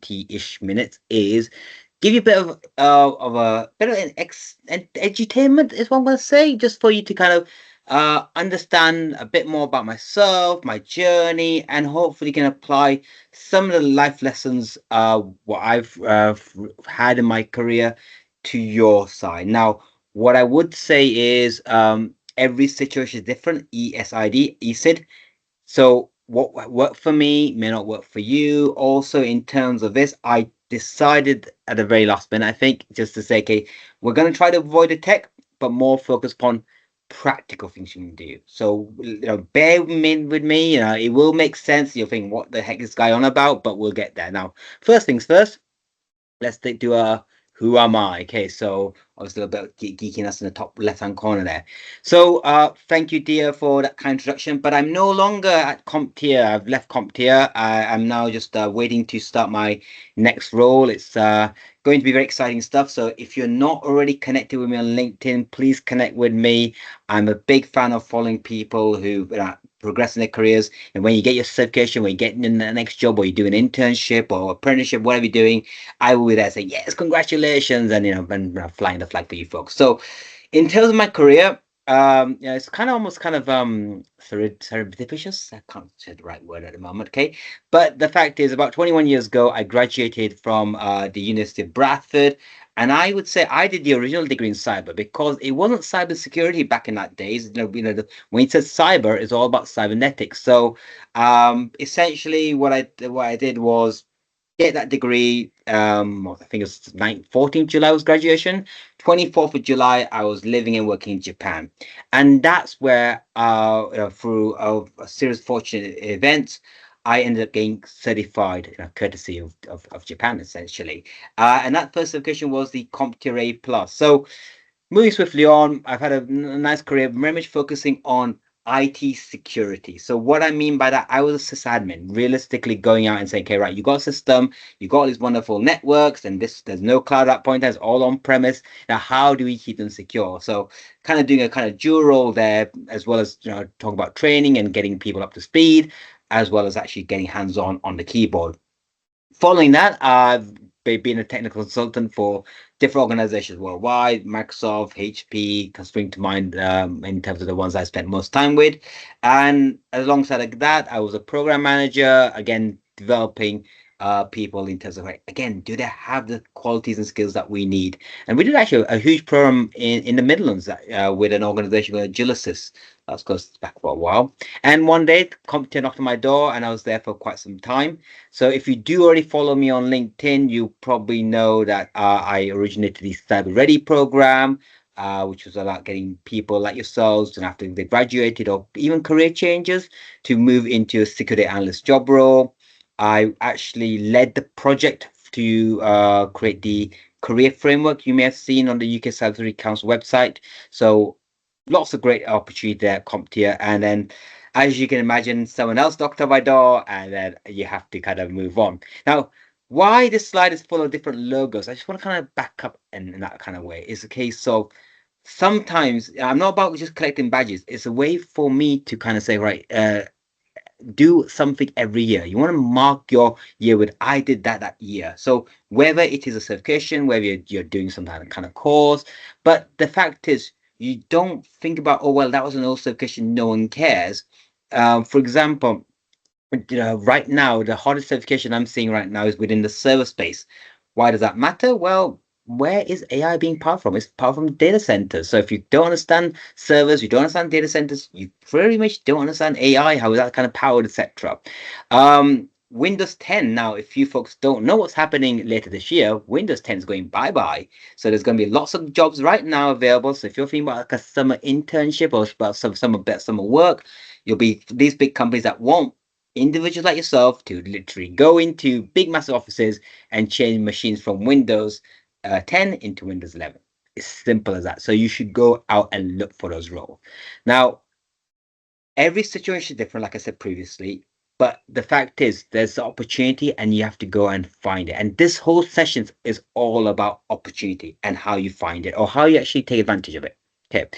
20-ish minutes is give you a bit of a bit of an edutainment is what I'm going to say, just for you to kind of understand a bit more about myself, my journey, and hopefully can apply some of the life lessons what I've had in my career to your side. Now, what I would say is every situation is different. ESID. So what worked for me may not work for you. Also, in terms of this, I decided at the very last minute, I think, just to say, okay, we're going to try to avoid the tech, but more focus upon practical things you can do. So, bear with me. It will make sense. You'll think, what the heck is this guy on about? But we'll get there. Now, first things first, let's do a who am I? Okay, so obviously a little bit of geekiness in the top left-hand corner there. So thank you, dear, for that kind of introduction. But I'm no longer at CompTIA. I've left CompTIA. I'm now just waiting to start my next role. It's going to be very exciting stuff. So if you're not already connected with me on LinkedIn, please connect with me. I'm a big fan of following people who progress in their careers. And when you get your certification, when you get in the next job, or you do an internship or apprenticeship, whatever you're doing, I will be there saying, yes, congratulations, and flying the flag for you folks. So in terms of my career, it's kind of almost kind of surreptitious. I can't say the right word at the moment, okay? But the fact is, about 21 years ago, I graduated from the University of Bradford, and I would say I did the original degree in cyber, because it wasn't cybersecurity back in that days. When it says cyber, it's all about cybernetics. So essentially, what I did was get that degree. I think it's 14th July was graduation. 24th of July, I was living and working in Japan, and that's where through a series of fortunate events, I ended up getting certified, courtesy of Japan, essentially. And that first certification was the CompTIA Plus. So moving swiftly on, I've had a nice career, very much focusing on IT security. So what I mean by that, I was a sysadmin, realistically going out and saying, okay, right, you got a system, you got all these wonderful networks, and there's no cloud at that point, it's all on premise. Now, how do we keep them secure? So kind of doing a kind of dual role there, as well as talk about training and getting people up to speed, as well as actually getting hands-on on the keyboard. Following that, I've been a technical consultant for different organizations worldwide, Microsoft, HP, can spring to mind in terms of the ones I spent most time with. And alongside that, I was a program manager, again, developing people in terms of, again, do they have the qualities and skills that we need? And we did actually a huge program in the Midlands with an organization called Agilysys. That goes back for a while. And one day, CompTIA knocked on my door, and I was there for quite some time. So if you do already follow me on LinkedIn, you probably know that I originated the Cyber Ready program, which was about getting people like yourselves, and after they graduated or even career changes, to move into a security analyst job role. I actually led the project to create the career framework you may have seen on the UK Cybersecurity Council website. So lots of great opportunity there at CompTIA. And then, as you can imagine, someone else knocked on my door, and then you have to kind of move on. Now, why this slide is full of different logos, I just want to kind of back up in that kind of way. It's a case of sometimes I'm not about just collecting badges. It's a way for me to kind of say, right, do something every year. You want to mark your year with, I did that year. So whether it is a certification, whether you're doing some kind of course, but the fact is, you don't think about, oh, well, that was an old certification, no one cares. For example, right now, the hardest certification I'm seeing right now is within the server space. Why does that matter? Well, where is AI being powered from? It's powered from data centers. So if you don't understand servers, you don't understand data centers, you pretty much don't understand AI, how is that kind of powered, etc. Windows 10, now, if you folks don't know what's happening later this year, Windows 10 is going bye-bye. So there's going to be lots of jobs right now available. So if you're thinking about like a summer internship or about some summer work, you'll be these big companies that want individuals like yourself to literally go into big massive offices and change machines from Windows 10 into Windows 11. It's simple as that. So you should go out and look for those roles. Now, every situation is different, like I said previously, but the fact is there's the opportunity and you have to go and find it. And this whole session is all about opportunity and how you find it or how you actually take advantage of it. Okay.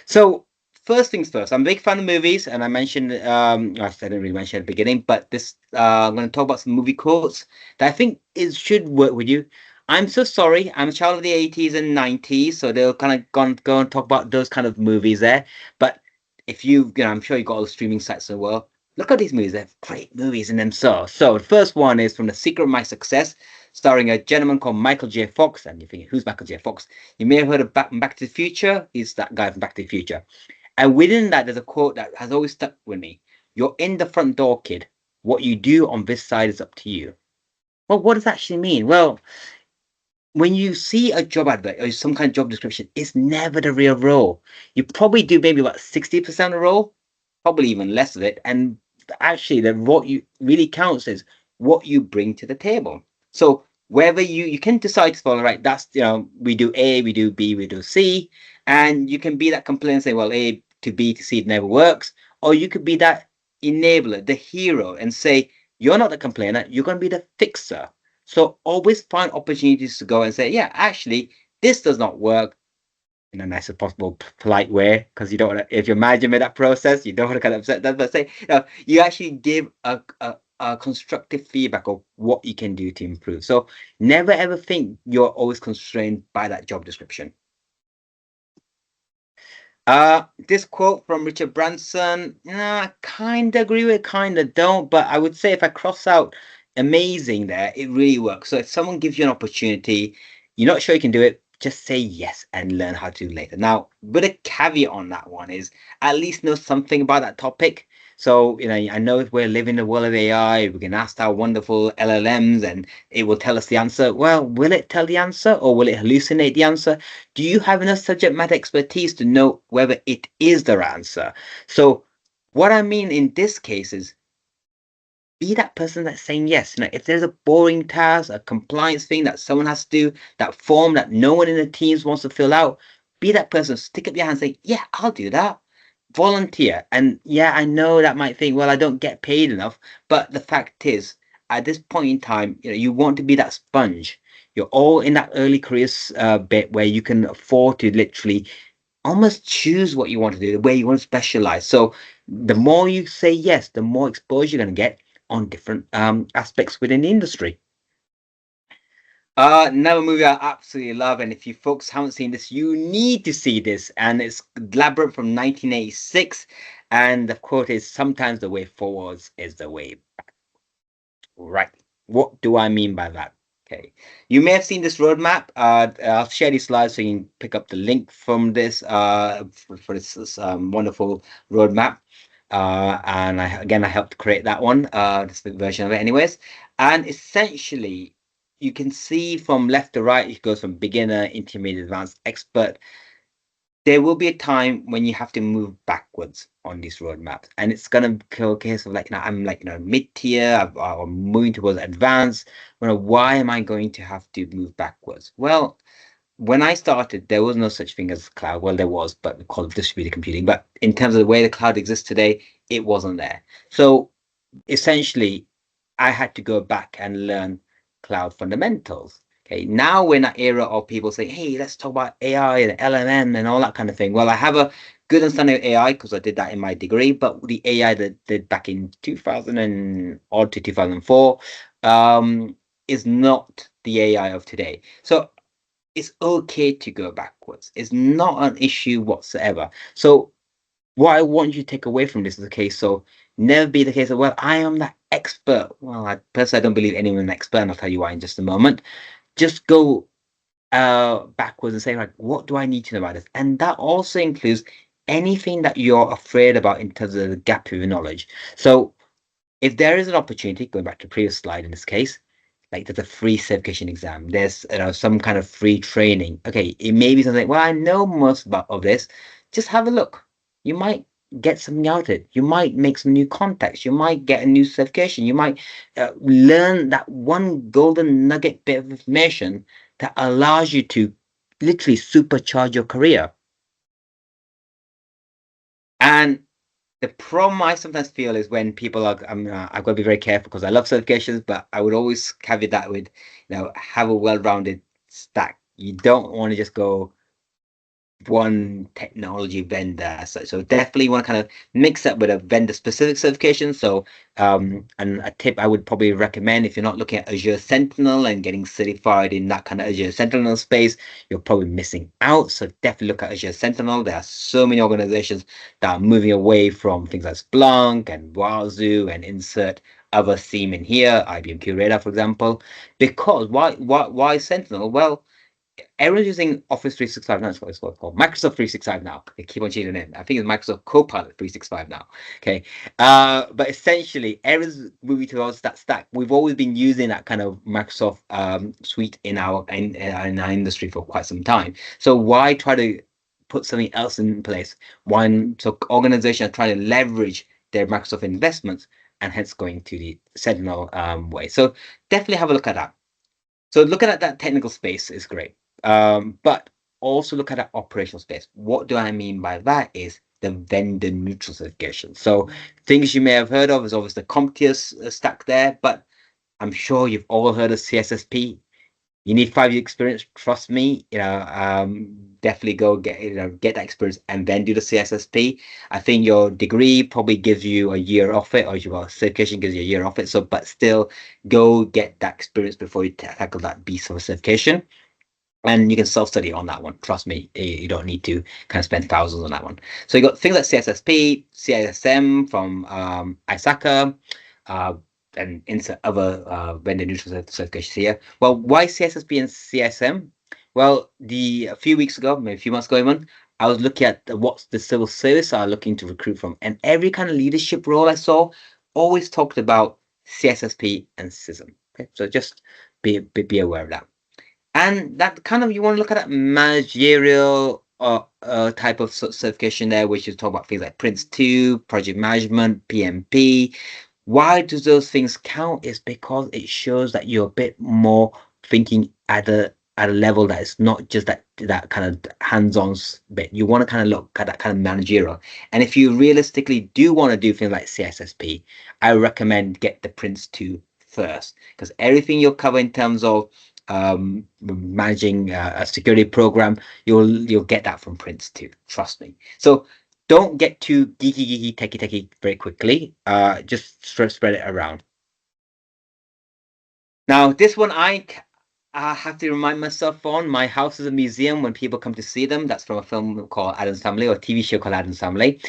So first things first. I'm a big fan of movies, and I mentioned, I didn't really mention at the beginning, but this, I'm going to talk about some movie quotes that I think it should work with you. I'm so sorry. I'm a child of the 80s and 90s, so they'll kind of go and talk about those kind of movies there. But if I'm sure you've got all the streaming sites in the world. Look at these movies. They're great movies in themselves. So the first one is from The Secret of My Success, starring a gentleman called Michael J. Fox. And you're thinking, who's Michael J. Fox? You may have heard of Back to the Future. He's that guy from Back to the Future. And within that, there's a quote that has always stuck with me. You're in the front door, kid. What you do on this side is up to you. Well, what does that actually mean? Well, when you see a job advert or some kind of job description, it's never the real role. You probably do maybe about 60% of the role, probably even less of it. And actually, what you really counts is what you bring to the table. So whether you can decide to follow, right, that's, we do A, we do B, we do C, and you can be that complaint and say, well, A to B to C, it never works. Or you could be that enabler, the hero, and say, you're not the complainer, you're going to be the fixer. So always find opportunities to go and say, yeah, actually, this does not work in a nicest possible polite way, because you don't want to, if your manager made that process, you don't want to kind of upset them, but say, you actually give a constructive feedback of what you can do to improve. So never ever think you're always constrained by that job description. This quote from Richard Branson, I kind of agree with, kind of don't, but I would say if I cross out amazing there, it really works. So if someone gives you an opportunity, you're not sure you can do it, just say yes and learn how to do later. Now, with a caveat on that one is at least know something about that topic. So, I know if we're living in the world of AI, we can ask our wonderful LLMs and it will tell us the answer. Well, will it tell the answer or will it hallucinate the answer? Do you have enough subject matter expertise to know whether it is the answer? So what I mean in this case is be that person that's saying yes. If there's a boring task, a compliance thing that someone has to do, that form that no one in the teams wants to fill out, be that person, stick up your hand and say, yeah, I'll do that. Volunteer. And yeah, I know that might think, well, I don't get paid enough. But the fact is, at this point in time, you want to be that sponge. You're all in that early careers bit where you can afford to literally almost choose what you want to do, the way you want to specialize. So the more you say yes, the more exposure you're going to get on different aspects within the industry. Another movie I absolutely love, and if you folks haven't seen this, you need to see this. And it's Labyrinth from 1986, and the quote is, "Sometimes the way forwards is the way back." Right. What do I mean by that? Okay. You may have seen this roadmap. I'll share these slides so you can pick up the link from this for this wonderful roadmap. And I helped create that one, this version of it anyways. And essentially, you can see from left to right, it goes from beginner, intermediate, advanced, expert. There will be a time when you have to move backwards on these roadmaps, and it's gonna go a case of like, I'm like, mid-tier, I'm moving towards advanced. Why am I going to have to move backwards? Well, when I started, there was no such thing as cloud. Well, there was, but we call it distributed computing. But in terms of the way the cloud exists today, it wasn't there. So essentially, I had to go back and learn cloud fundamentals. Okay, now we're in that era of people saying, hey, let's talk about AI and LLM and all that kind of thing. Well, I have a good understanding of AI because I did that in my degree, but the AI that did back in 2000 and odd to 2004 is not the AI of today. So it's okay to go backwards. It's not an issue whatsoever. So what I want you to take away from this is the case. So never be the case of, well, I am that expert. Well, I personally don't believe anyone's an expert, and I'll tell you why in just a moment. Just go backwards and say, like, what do I need to know about this? And that also includes anything that you're afraid about in terms of the gap of your knowledge. So if there is an opportunity, going back to the previous slide in this case, like there's a free certification exam, there's some kind of free training. Okay, it may be something, well, I know most about of this. Just have a look. You might get something out of it. You might make some new contacts. You might get a new certification. You might learn that one golden nugget bit of information that allows you to literally supercharge your career. And the problem I sometimes feel is when people are, I've got to be very careful because I love certifications, but I would always caveat that with, have a well-rounded stack. You don't want to just go one technology vendor. So definitely want to kind of mix that with a vendor specific certification. So and a tip I would probably recommend, if you're not looking at Azure Sentinel and getting certified in that kind of Azure Sentinel space, you're probably missing out. So definitely look at Azure Sentinel. There are so many organizations that are moving away from things like Splunk and Wazoo, and insert other theme in here, IBM QRadar, for example. Because why Sentinel? Well, everyone's using Office 365 now. It's what it's called Microsoft 365 now. They keep on changing it. I think it's Microsoft Copilot 365 now. Okay. But essentially, everyone's moving towards that stack. We've always been using that kind of Microsoft suite in our industry for quite some time. So why try to put something else in place? So organizations are trying to leverage their Microsoft investments and hence going to the Sentinel way. So definitely have a look at that. So looking at that technical space is great. But also look at that operational space. What do I mean by that is the vendor neutral certification. So things you may have heard of is obviously the CompTIA stack there, but I'm sure you've all heard of CSSP. You need 5 year experience. Trust me, definitely go get that experience and then do the CSSP. I think your degree probably gives you a year off it, or your certification gives you a year off it. So, but still, go get that experience before you tackle that beast of a certification. And you can self-study on that one. Trust me, you don't need to kind of spend thousands on that one. So you got things like CSSP, CISM from ISACA, uh, and insert other vendor neutral certifications here. Well, why CSSP and CISM? Well, a few weeks ago, maybe a few months ago even, I was looking at what the civil service are looking to recruit from, and every kind of leadership role I saw always talked about CSSP and CISM. Okay, so just be aware of that. And that kind of, you want to look at that managerial type of certification there, which is talk about things like Prince 2, project management, PMP. Why do those things count? Is because it shows that you're a bit more thinking at a level that is not just that kind of hands-on bit. You want to kind of look at that kind of managerial. And if you realistically do want to do things like CSSP, I recommend get the Prince 2 first, because everything you'll cover in terms of managing a security program, you'll get that from Prince 2. Trust me. So don't get too geeky, techie very quickly. Just spread it around. Now, this one I have to remind myself on. My house is a museum when people come to see them. That's from a film called Addams Family, or a TV show called Addams Family.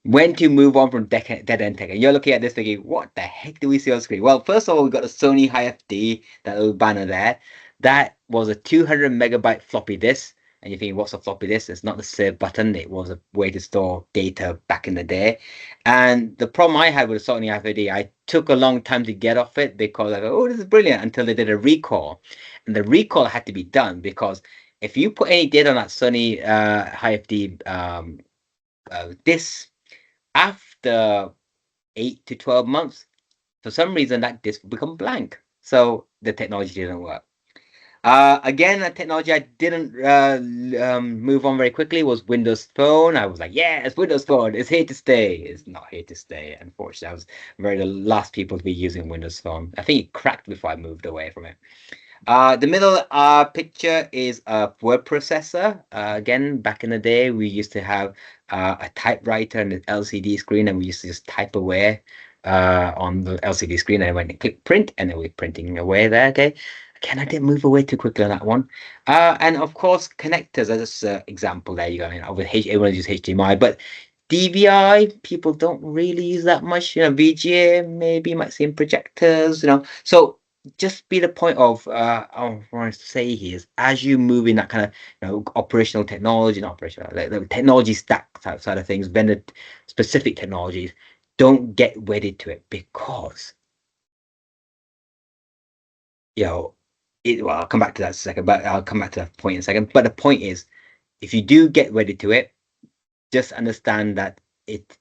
When to move on from dead end tech. And you're looking at this thinking, what the heck do we see on screen? Well, first of all, we got the Sony HiFD, that little banner there. That was a 200 megabyte floppy disk. And you're thinking, what's a floppy disk? It's not the save button. It was a way to store data back in the day. And the problem I had with the Sony HiFD, I took a long time to get off it because I thought, oh, this is brilliant, until they did a recall. And the recall had to be done because if you put any data on that Sony HiFD disk, after 8 to 12 months, for some reason that disk will become blank. So the technology didn't work. Again, a technology I didn't move on very quickly was Windows Phone. I was like, yeah, it's Windows Phone. It's here to stay. It's not here to stay, unfortunately. I was very the last people to be using Windows Phone. I think it cracked before I moved away from it. The middle picture is a word processor. Again, back in the day, we used to have a typewriter and an LCD screen, and we used to just type away on the LCD screen, and I went and click print, and then we're printing away there. Okay. Again, I didn't move away too quickly on that one. And of course, connectors as an example there. You go, everyone uses HDMI, but DVI, people don't really use that much. VGA, maybe you might see in projectors, So just be the point of I want to say here is, as you move in that kind of operational technology, not operational, like the technology stack type side of things, vendor specific technologies, don't get wedded to it, because you know well, I'll come back to that in a second, but I'll come back to that point in a second. But the point is, if you do get wedded to it, just understand that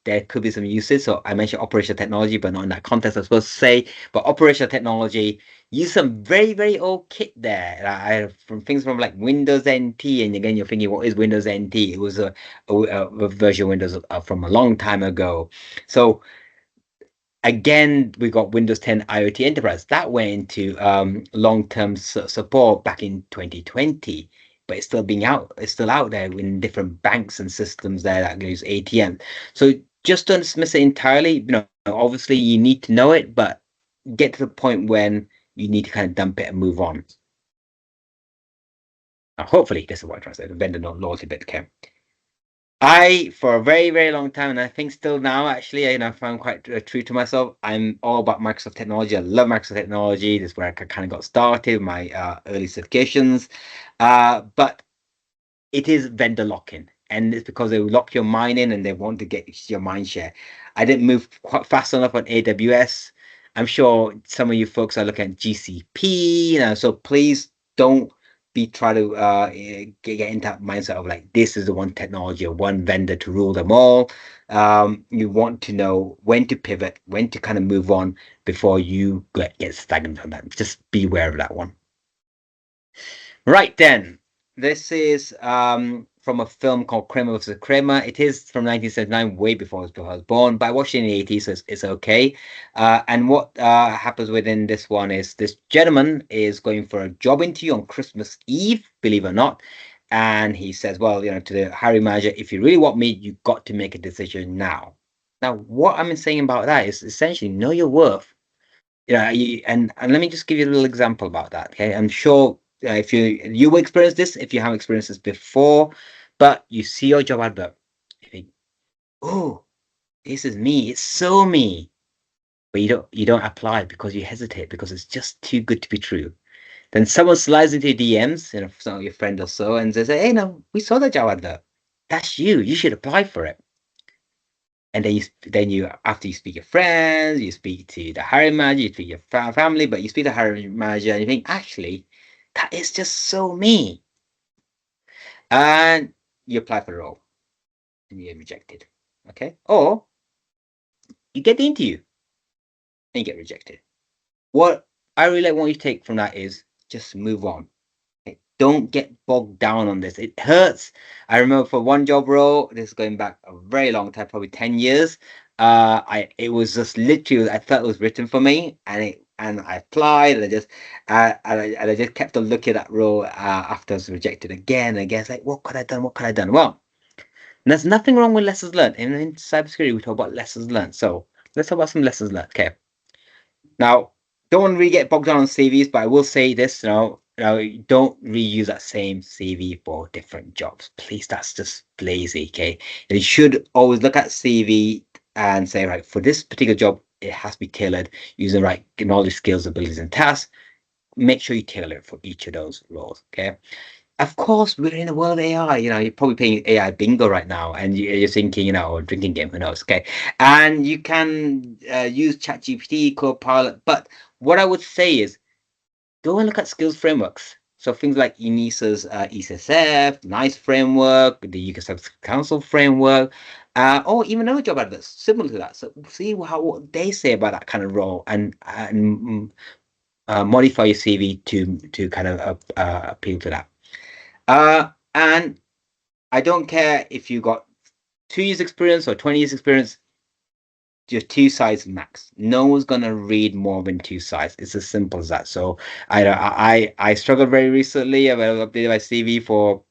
there could be some uses. So I mentioned operational technology, but not in that context, I was supposed to say. But operational technology, use some very, very old kit there. From things from like Windows NT, and again, you're thinking, what is Windows NT? It was a version of Windows from a long time ago. So again, we got Windows 10 IoT Enterprise that went into long-term support back in 2020. but it's still out there in different banks and systems there that use ATM. So just don't dismiss it entirely. Obviously you need to know it, but get to the point when you need to kind of dump it and move on. Hopefully, this is what I translate the vendor loyalty bit. Okay. For a very, very long time, and I think still now, actually, I found quite true to myself. I'm all about Microsoft technology. I love Microsoft technology. This is where I kind of got started, my early certifications. But it is vendor lock-in, and it's because they lock your mind in and they want to get your mind share. I didn't move quite fast enough on AWS. I'm sure some of you folks are looking at GCP, so please don't be try to get into that mindset of like this is the one technology or one vendor to rule them all. You want to know when to pivot, when to kind of move on before you get stagnant on that. Just be aware of that one. Right then, this is from a film called Kramer vs. Kramer. It is from 1979, way before I was born, but I watched it in the 80s, so it's okay. And what happens within this one is this gentleman is going for a job interview on Christmas Eve, believe it or not. And he says, well, to the hiring manager, if you really want me, you've got to make a decision now. Now, what I'm saying about that is essentially know your worth. And let me just give you a little example about that. Okay, I'm sure if you will experience this, if you have experienced this before, but you see your job advert, you think, oh, this is me. It's so me. But you don't apply because you hesitate because it's just too good to be true. Then someone slides into your DMs, some of your friend or so, and says, hey, no, we saw that job advert. That's you. You should apply for it. And then you after you speak to your friends, you speak to the hiring manager, you speak to your family, but you speak to the hiring manager and you think, actually, that is just so me. And you apply for the role and you get rejected. Okay. Or you get the interview and you get rejected. What I really want you to take from that is just move on. Don't get bogged down on this. It hurts. I remember for one job role, this is going back a very long time, probably 10 years. It was just literally, I felt it was written for me, and I applied, and I just kept on looking at that role after I was rejected again and again. It's like, what could I done? What could I done? Well, there's nothing wrong with lessons learned. In cybersecurity, we talk about lessons learned. So let's talk about some lessons learned. Okay. Now, don't really get bogged down on CVs, but I will say this, don't reuse that same CV for different jobs. Please, that's just lazy, okay? And you should always look at CV and say, right, for this particular job, it has to be tailored using the right knowledge, skills, abilities, and tasks. Make sure you tailor it for each of those roles, okay? Of course, we're in a world of AI. You're probably playing AI bingo right now, and you're thinking, or drinking game, who knows? Okay, and you can use ChatGPT, Copilot. But what I would say is, go and look at skills frameworks. So things like ENISA's ECSF, NICE framework, the UK Cyber Council framework, or even other job adverts similar to that. So see what they say about that kind of role, and modify your CV to kind of appeal to that. And I don't care if you got 2 years experience or 20 years experience, just 2 sides max. No one's gonna read more than 2 sides. It's as simple as that. So I struggled very recently. I updated my CV for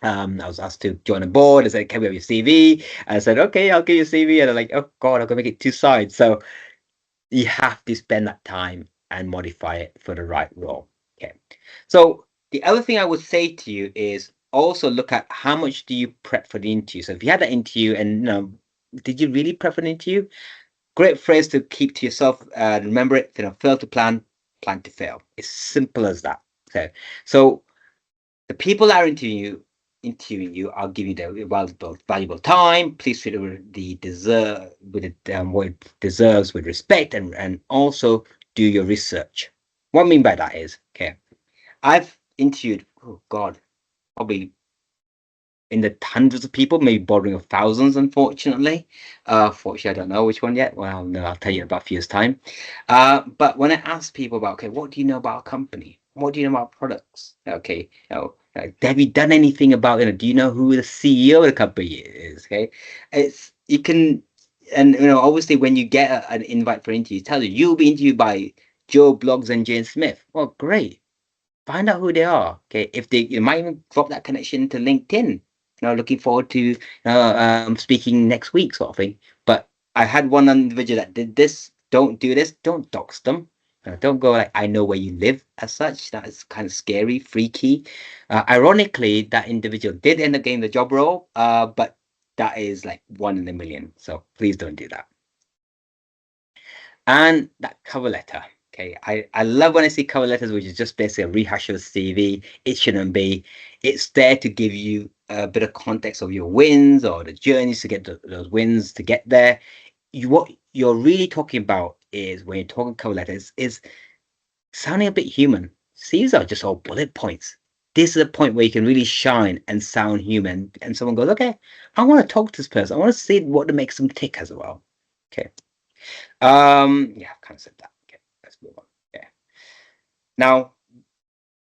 I was asked to join a board. I said, can we have your CV? And I said, okay, I'll give you a CV. And I'm like, oh God, I'm gonna make it 2 sides. So you have to spend that time and modify it for the right role. Okay. So the other thing I would say to you is also look at how much do you prep for the interview. So if you had that interview and did you really prep for an interview? Great phrase to keep to yourself. Remember it, fail to plan, plan to fail. It's simple as that. Okay. So the people that are interviewing you, I'll give you their valuable time. Please treat it with what it deserves with respect, and also do your research. What I mean by that is, okay, I've interviewed, oh God, probably in the hundreds of people, maybe bordering of thousands, unfortunately. Fortunately, I don't know which one yet. Well, no, I'll tell you in about a few years' time. But when I ask people about, okay, what do you know about a company? What do you know about products? Okay, have you done anything about it? Do you know who the CEO of the company is? Okay, you can, and obviously when you get an invite for an interview, tell you you'll be interviewed by Joe Bloggs and Jane Smith. Well, great. find out who they are. Okay, if they, you might even drop that connection to LinkedIn. Looking forward to speaking next week, sort of thing. But I had one individual that did this. Don't do this. Don't dox them. Don't go like, I know where you live as such. That is kind of scary, freaky. Ironically, that individual did end up getting the job role, but that is like 1 in a million. So please don't do that. And that cover letter. Okay, I love when I see cover letters, which is just basically a rehash of the CV. It shouldn't be. It's there to give you a bit of context of your wins or the journeys to get those wins to get there. What you're really talking about is when you're talking cover letters is sounding a bit human. These are just all bullet points. This is a point where you can really shine and sound human. And someone goes, okay, I want to talk to this person. I want to see what makes them tick as well. Okay. Yeah, I've kind of said that. Okay, let's move on. Yeah. Now,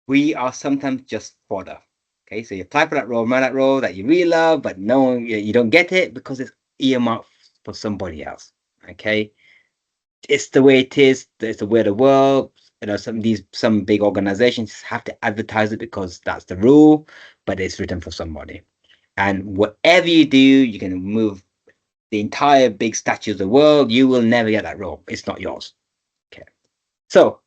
we are sometimes just fodder. Okay, so you apply for that role, that you really love, but no, you don't get it because it's earmarked for somebody else. Okay, it's the way it is. It's the way of the world. Some big organizations have to advertise it because that's the rule, but it's written for somebody. And whatever you do, you can move the entire big statue of the world. You will never get that role. It's not yours. Okay. So,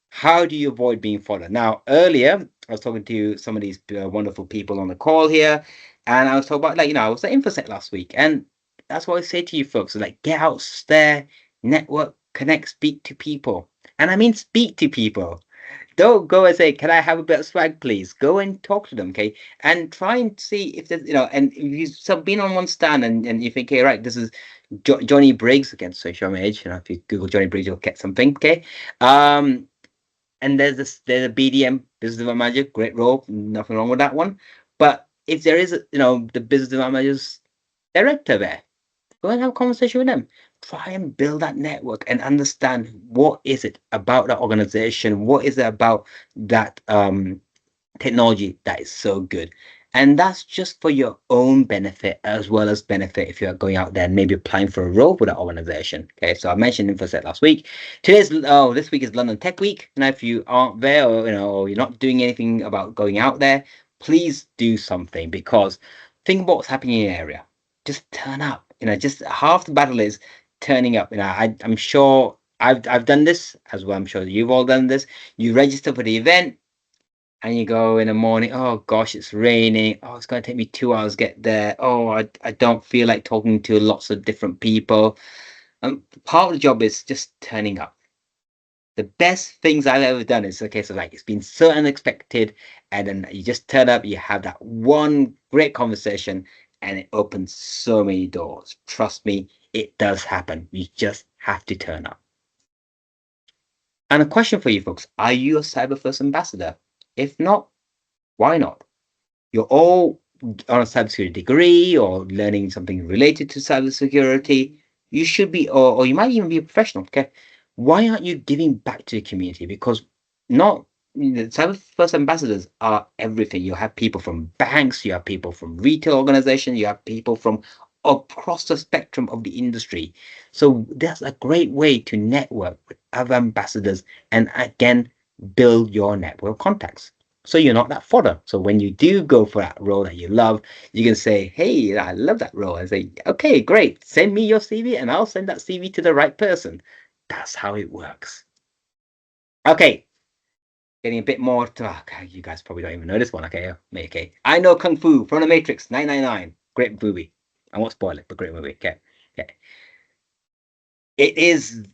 how do you avoid being followed? Now, earlier, I was talking to some of these wonderful people on the call here, and I was talking about, I was at InfoSec last week, and that's what I say to you folks, like, get out there, network, connect, speak to people. And I mean, speak to people. Don't go and say, can I have a bit of swag, please? Go and talk to them, okay? And try and see if there's, and if you've been on one stand and you think, hey, right, this is Johnny Briggs, again, so show my age, if you Google Johnny Briggs, you'll get something, okay? And there's a BDM, business development manager, great role, nothing wrong with that one. But if there is, the business development manager's director there, go and have a conversation with them. Try and build that network and understand what is it about that organization, what is it about that technology that is so good. And that's just for your own benefit as well as benefit if you're going out there and maybe applying for a role with that organization. Okay, so I mentioned InfoSec last week. This week is London Tech Week. Now, if you aren't there or you're not doing anything about going out there, please do something because think about what's happening in your area. Just turn up. Just half the battle is turning up. I'm sure I've done this as well. I'm sure you've all done this. You register for the event and you go in the morning, oh gosh, it's raining. Oh, it's going to take me 2 hours to get there. Oh, I don't feel like talking to lots of different people. Part of the job is just turning up. The best things I've ever done is okay, so like it's been so unexpected, and then you just turn up, you have that one great conversation, and it opens so many doors. Trust me, it does happen. You just have to turn up. And a question for you folks, are you a cyber ambassador? If not, why not? You're all on a cybersecurity degree or learning something related to cybersecurity. You should be, or you might even be a professional. Okay, why aren't you giving back to the community? Because not the cyber first ambassadors are everything. You have people from banks, you have people from retail organizations, you have people from across the spectrum of the industry. So that's a great way to network with other ambassadors and again build your network contacts. So you're not that fodder. So when you do go for that role that you love, you can say, hey, I love that role. And say, okay, great. Send me your CV and I'll send that CV to the right person. That's how it works. Okay. Getting a bit more to, okay, you guys probably don't even know this one. Okay. I know Kung Fu from the Matrix 999. Great movie. I won't spoil it, but great movie. Okay. It is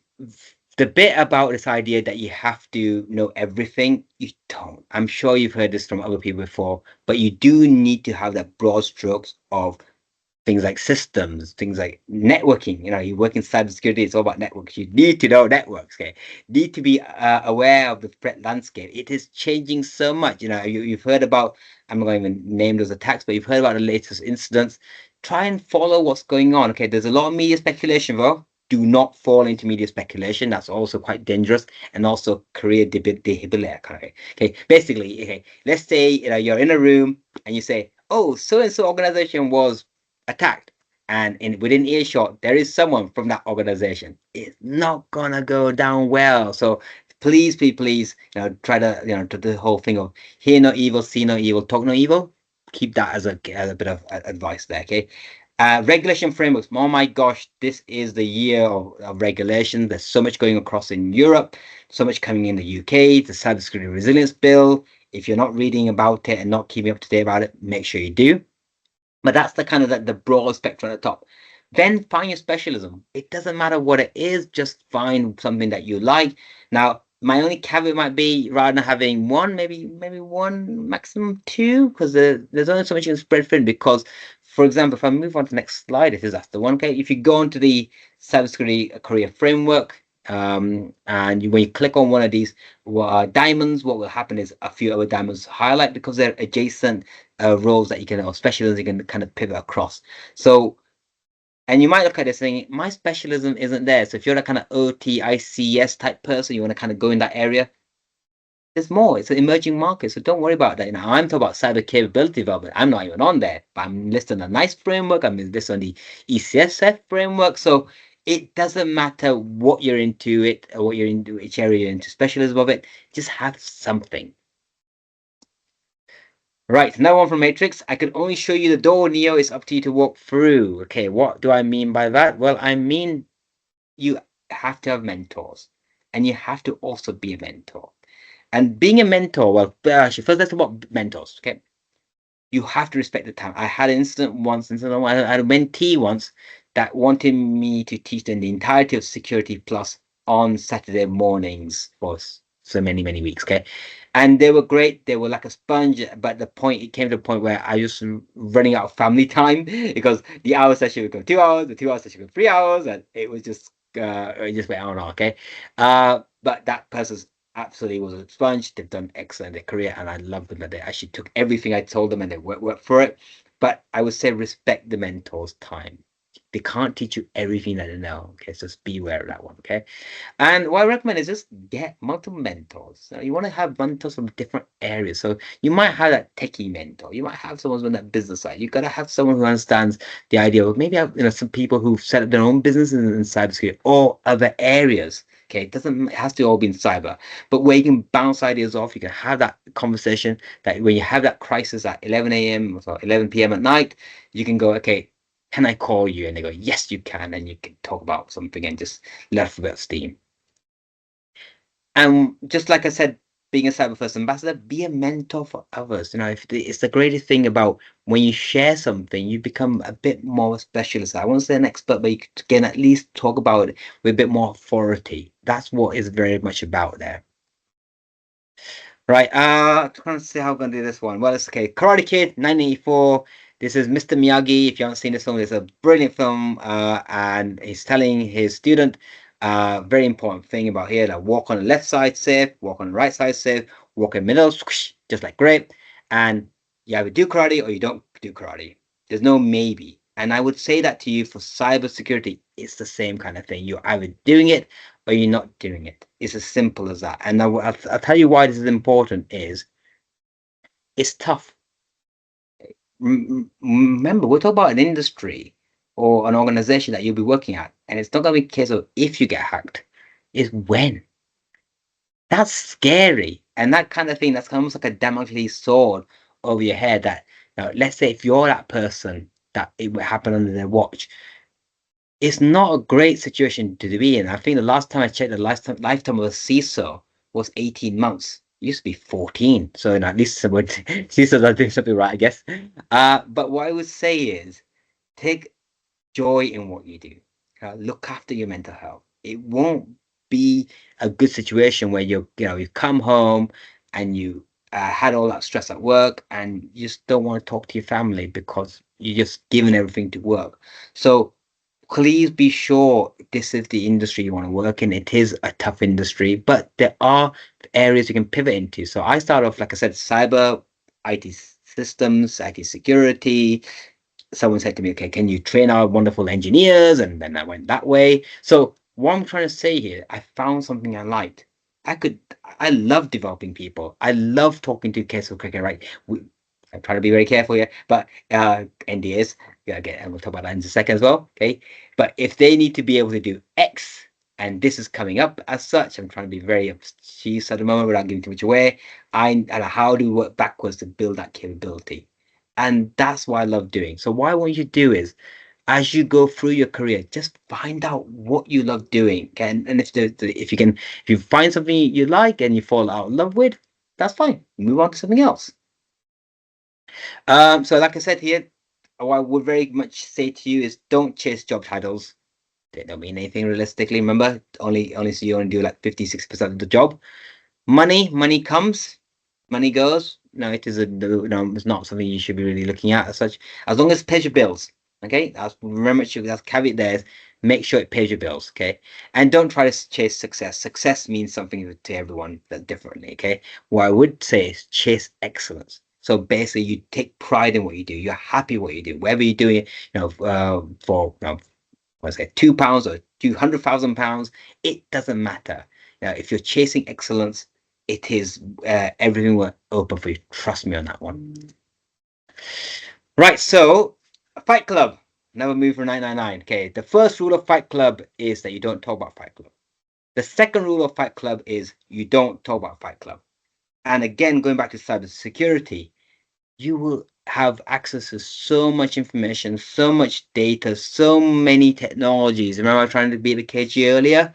the bit about this idea that you have to know everything. You don't. I'm sure you've heard this from other people before, but you do need to have that broad strokes of things like systems, things like networking. You work in cybersecurity, it's all about networks. You need to know networks, okay? Need to be aware of the threat landscape. It is changing so much. You've heard about, I'm not going to even name those attacks, but you've heard about the latest incidents. Try and follow what's going on, okay? There's a lot of media speculation, though. Do not fall into media speculation. That's also quite dangerous and also career debilitating. Okay, basically, okay, let's say you're in a room and you say, oh, so and so organization was attacked, and within earshot there is someone from that organization. It's not gonna go down well. So please, try to, to the whole thing of hear no evil, see no evil, talk no evil. Keep that as a bit of advice there, okay? Regulation frameworks. Oh my gosh, this is the year of regulation. There's so much going across in Europe, so much coming in the UK, the cybersecurity resilience bill. If you're not reading about it and not keeping up to date about it, make sure you do. But that's the kind of the broad spectrum at the top. Then find your specialism. It doesn't matter what it is, just find something that you like. Now, my only caveat might be rather than having one, maybe one, maximum two, because there's only so much you can spread thin. Because, for example, if I move on to the next slide, if that's the one, okay, if you go into the cybersecurity career framework, and when you click on one of these diamonds, what will happen is a few other diamonds highlight because they're adjacent roles that you can, or specialisms you can kind of pivot across. So, and you might look at this saying, my specialism isn't there. So if you're a kind of OT, ICS type person, you want to kind of go in that area, there's more. It's an emerging market. So don't worry about that. I'm talking about cyber capability development. I'm not even on there, but I'm listed on a nice framework. I'm listed on the ECSF framework. So it doesn't matter what you're into it or what you're into, which area you're into, specialism of it, just have something. Right, now on from Matrix. I can only show you the door, Neo. It's up to you to walk through. Okay, what do I mean by that? Well, I mean you have to have mentors, and you have to also be a mentor. And being a mentor, well, actually, first let's talk about mentors. Okay, you have to respect the time. I had an incident once, I had a mentee once that wanted me to teach them the entirety of Security Plus on Saturday mornings for so many weeks. Okay, and they were great. They were like a sponge. But it came to a point where I was running out of family time because the hour session would go 2 hours, the 2 hour session would go 3 hours, and it just went on and on. Okay, but that person's absolutely was a sponge. They've done excellent in their career, and I love them that they actually took everything I told them and they worked for it. But I would say respect the mentor's time. They can't teach you everything that they know. Okay, so just be aware of that one. Okay. And what I recommend is just get multiple mentors. You want to have mentors from different areas. So you might have that techie mentor. You might have someone on that business side. You gotta have someone who understands the idea of maybe have, some people who've set up their own businesses in cybersecurity or other areas. Okay, it has to all be in cyber, but where you can bounce ideas off, you can have that conversation that when you have that crisis at 11 a.m. or 11 p.m. at night, you can go, okay, can I call you? And they go, yes, you can. And you can talk about something and just let off a bit of steam. And just like I said, being a cyber first ambassador, be a mentor for others. It's the greatest thing about when you share something, you become a bit more specialist. I won't say an expert, but you can at least talk about it with a bit more authority. That's what is very much about there. Right, trying to see how I'm gonna do this one. Well, it's okay. Karate Kid, 1984. This is Mr. Miyagi. If you haven't seen this film, it's a brilliant film. And he's telling his student very important thing about here that walk on the left side safe, walk on the right side safe, walk in the middle, squish, just like grape. And you either do karate or you don't do karate. There's no maybe. And I would say that to you for cybersecurity, it's the same kind of thing. You're either doing it or you're not doing it. It's as simple as that. And I'll tell you why this is important is it's tough. Remember, we're talking about an industry or an organization that you'll be working at. And it's not going to be a case of if you get hacked, it's when. That's scary. And that kind of thing, that's almost like a Damocles sword over your head that, let's say if you're that person that it would happen under their watch, it's not a great situation to be in. I think the last time I checked, the lifetime of a CISO was 18 months. It used to be 14. So at least someone CISOs are doing something right, I guess. But what I would say is take joy in what you do. Look after your mental health. It won't be a good situation where you come home and you had all that stress at work and you just don't want to talk to your family because you're just giving everything to work. So please be sure this is the industry you want to work in. It is a tough industry, but there are areas you can pivot into. So I started off, like I said, cyber, IT systems, IT security. Someone said to me, okay, can you train our wonderful engineers? And then I went that way. So what I'm trying to say here, I found something I liked. I love developing people. I love talking to kids. Okay, right. I'm trying to be very careful here, but NDAs, yeah, again, and we'll talk about that in a second as well. Okay. But if they need to be able to do X, and this is coming up as such. I'm trying to be very obtuse at the moment without giving too much away. And how do we work backwards to build that capability? And that's what I love doing. So what I want you to do is, as you go through your career, just find out what you love doing. And if you find something you like and you fall out of love with, that's fine. Move on to something else. So like I said here, what I would very much say to you is don't chase job titles. They don't mean anything realistically. Remember, only so you only do like 50-60% of the job. Money comes, money goes. No, it is it's not something you should be really looking at as such. As long as it pays your bills, okay. That's very much that's caveat there. Is make sure it pays your bills, okay. And don't try to chase success. Success means something to everyone that differently, okay. What I would say is chase excellence. So basically, you take pride in what you do. You're happy what you do, whether you're doing it, for let's say £2 or £200,000. It doesn't matter. If you're chasing excellence, it is everything will open for you. Trust me on that one. Right, so Fight Club, never move for 999. Okay, the first rule of Fight Club is that you don't talk about Fight Club. The second rule of Fight Club is you don't talk about Fight Club. And again, going back to cybersecurity, you will have access to so much information, so much data, so many technologies. Remember, I was trying to be the KG earlier.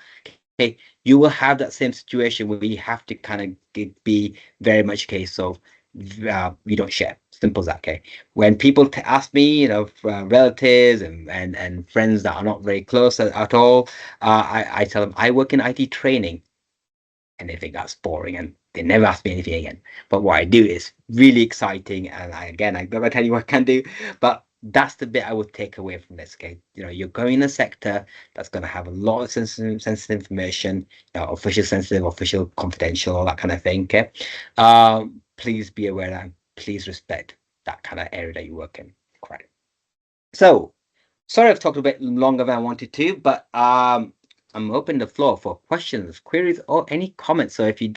Okay, you will have that same situation where you have to kind of be very much a case of you don't share. Simple as that. Okay, when people ask me, relatives and friends that are not very close at all, I tell them I work in IT training, and they think that's boring and they never ask me anything again. But what I do is really exciting, and I never tell you what I can do, but that's the bit I would take away from this. Okay, you're going in a sector that's going to have a lot of sensitive information, official sensitive, official confidential, all that kind of thing. Okay, please be aware and please respect that kind of area that you work in. Correct. So sorry I've talked a bit longer than I wanted to, but I'm opening the floor for questions, queries, or any comments. So if you